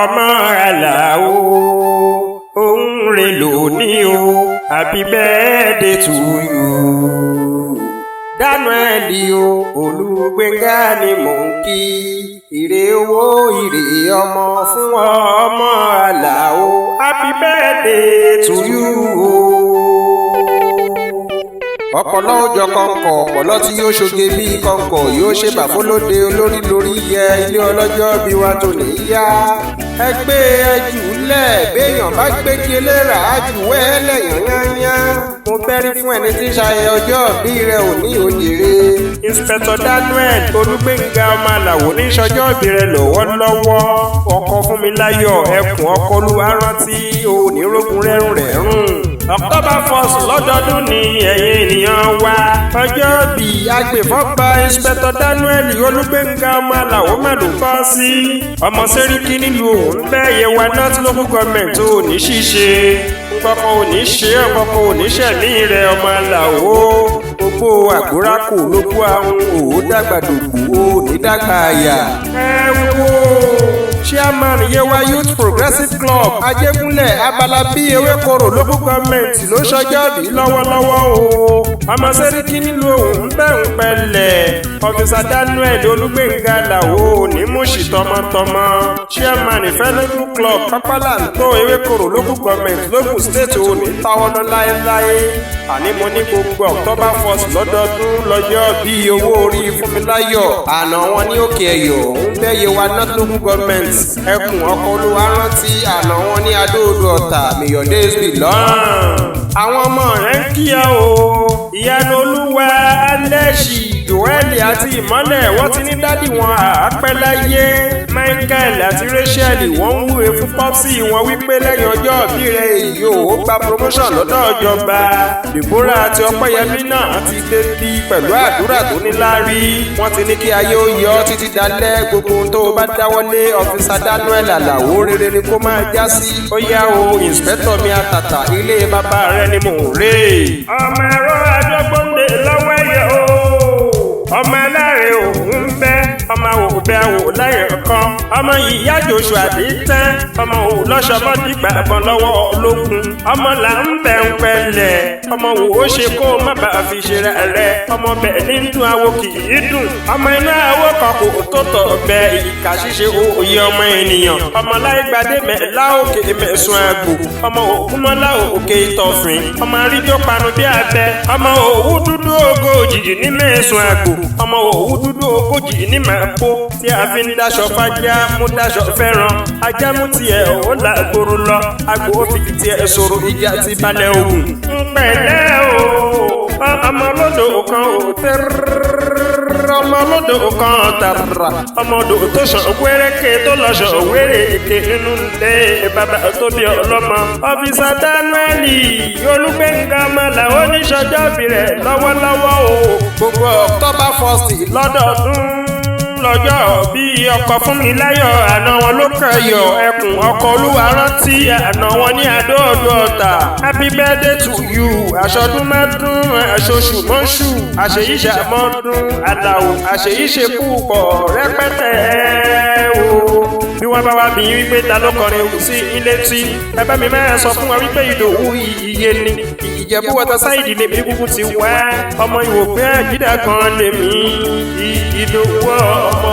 ọmọ Alao òun rè lónìí o happy birthday to you. Daniel o Olugbenga ni mò ń kí ire owó ire ọmọ fún ọmọ Alao happy birthday to you o. Ọpọlọ òjọ kọ̀ǹkọ̀ ọpọlọ tí yóò ṣoge bí kọ̀ǹkọ̀ yóò ṣe bàfólóde olórí lórí yẹ ilé ọlọ́jọ́ bí wa tó lè yá. Ẹgbẹ́ ẹjù lẹ̀ béèyàn bá gbé kí eléra ájù wẹ́lẹ̀ yányányá. Mo bẹ́rí fún ẹni tí ń ṣayẹyẹ ọjọ́ bí rẹ̀ ò ní òjèrè. Inspector Daniel Olugbenga ọmọ Alao ní ṣọjọ́ ìbí rẹ̀ lọ́wọ́lọ́wọ́. Ọkọ fún mi láyọ̀ ẹkùn ọkọ olúwa rántí onírógun rẹ́rùn rẹ́rùn. October 1st lọ́dọọdún ni ẹ̀yin ènìyàn wa. Ọjọ́ bí agbèfọ́ba Inspector Daniel Olugbenga ọmọ Alao mẹ́lòó kọ́ sí. Ọmọ Sẹ́ríkí nílùú Ohumbe Yewa North Local Government ò ní ṣíṣe. Nkọ́kọ́ ò ní ṣe ọkọ̀kọ̀ ò ní ṣẹ̀mí rẹ̀ ọmọ Alao. Gbogbo àgbórákò ló kú àwọn òwò dàgbàdògbò ò ní dàgbà àyà. Ẹ wo Chairman Yewa Youth Progressive Club Ajégúnlẹ̀ abala bí Ewékorò Local Government ló ṣọjọ́ bí lọ́wọ́lọ́wọ́ o. Ọmọ Sẹ́ríkí nílùú Ohumbe ń pẹ̀lẹ́. Ọ̀fíìsà Daniel Olugbenga Alao ní múṣì tọmọtọmọ. Chairman Ìfẹ́lódún Club Pápálàntó Ewékorò Local Government Lógùn State ò ní táwọ́nà láéláé. Àní mo ní gbogbo October 1st lọ́dọọdún lọ́jọ́ bí owó orí Fúnmiláyọ̀. Àná wọn ní Òkè Ẹ̀yọ̀ Ohumbe Yewa North Local Government. Ẹkùn ọkọ̀ olúwa rántí àná wọn ní Adó-Odò Ọ̀tà Mayor Days belong. Àwọn ọmọ rẹ̀ ń kíyà o. Ìyanu Olúwa Alẹ́ṣì Joel àti Ìmọ́lẹ̀ wọ́n ti ní dádì wọn àápẹ́ láyé. Michael àti Rachel wọ́n ń wúre fún pọ́psì wọn wípé lẹ́yìn ọjọ́ ìbí rẹ̀ èyí ò gba promotion lọ́dọ̀ ìjọba. Deborah àti Ọpẹ́yẹmí náà ti dé bí pẹ̀lú àdúrà tó níláárí. Wọ́n ti ní kí ayé ó yọ títí dalẹ́ gbogbo ohun tó bá dáwọ́lé Ọ̀fíìsà Daniel Alao rere ni kó máa já sí. Ó yá o Inspector mi àtàtà ilé bàbá rẹ ni mò ń rè. Ọmọ ẹ̀rọ àjọgbọ́ndé lọ́wọ́ ẹ̀yẹ o. Ọmọ aláre Ohumbe ọmọ Ohumbe àwò láyé kan. Ọmọ ìyá Joshua àdé tán. Ọmọ òun lọ́sọ̀bọ́ dìgbà kan lọ́wọ́ ológun. Ọmọ là ń bẹ̀ ń pẹ̀lẹ́. Ọmọ wò ó ṣe kó má bàa fi ṣe rẹ̀. Ọmọ bẹ̀ ní dùn àwo kì í dùn. Ọmọ inú àwo kan kò tó tọ̀ bẹ ìkà ṣíṣe òye ọmọ ènìyàn. Ọmọ láì gbadé mẹ́lá òkè mẹ́sùn àgbò. Ọmọ ògúnmọ́lá òkè ìtọ̀fìn. Ọmọ arídó panu bí abẹ. Ọmọ òwú dúdú ògo òjìjì ní mẹ́sùn àgbò. Ọmọ òwú dúdú ogójì ní màpó tí a fi ń daṣọ fájá mú daṣọ fẹ́ràn. Ajá mú tiẹ̀ ó là gbòòrò lọ. Àgbò ó fi tiẹ̀ sọ̀rọ̀ ìjà ti balẹ̀ Ògùn. Ń pẹ̀lẹ́ o ọmọ olódò kan ò tẹ́rẹ́rẹ́rẹ́ ọmọ olódò kan tààrà. Ọmọ odò tó ṣàn wéréke tó lọ ṣàn wéréke nínú ilé bàbá tó bí ọlọ́mọ. Ọ̀fíìsà Daniel Olugbenga ọmọ Alao ní ṣọjọ́ ìbí rẹ̀ lọ́wọ́lọ́wọ́ o. Gbogbo October 1st lọ́dọọdún lọ́jọ́ bí ọkọ fún mi láyọ̀ àná wọn ló kẹyọ̀ ẹkùn ọkọ̀ olúwa rántí àná wọn ní Adó-Odò Ọ̀tà happy birthday to you. Àṣọdún mẹ́dún àṣoṣù mọ́ṣù àṣeyíṣà mọ́dún Alao àṣeyíṣe púpọ̀ rẹpẹtẹ o. Bí wọ́n bá wá bí wípé ta ló kọrin ewu sí ilé tí ẹ bá mi máa sọ fún wa wípé Ìdòwú iye ni Ìjẹ̀bú Waterside lèmi kúkú ti wá. Ọmọ Ìwòpẹ́ Àjídà kan lèmi Ìdòwú ọmọ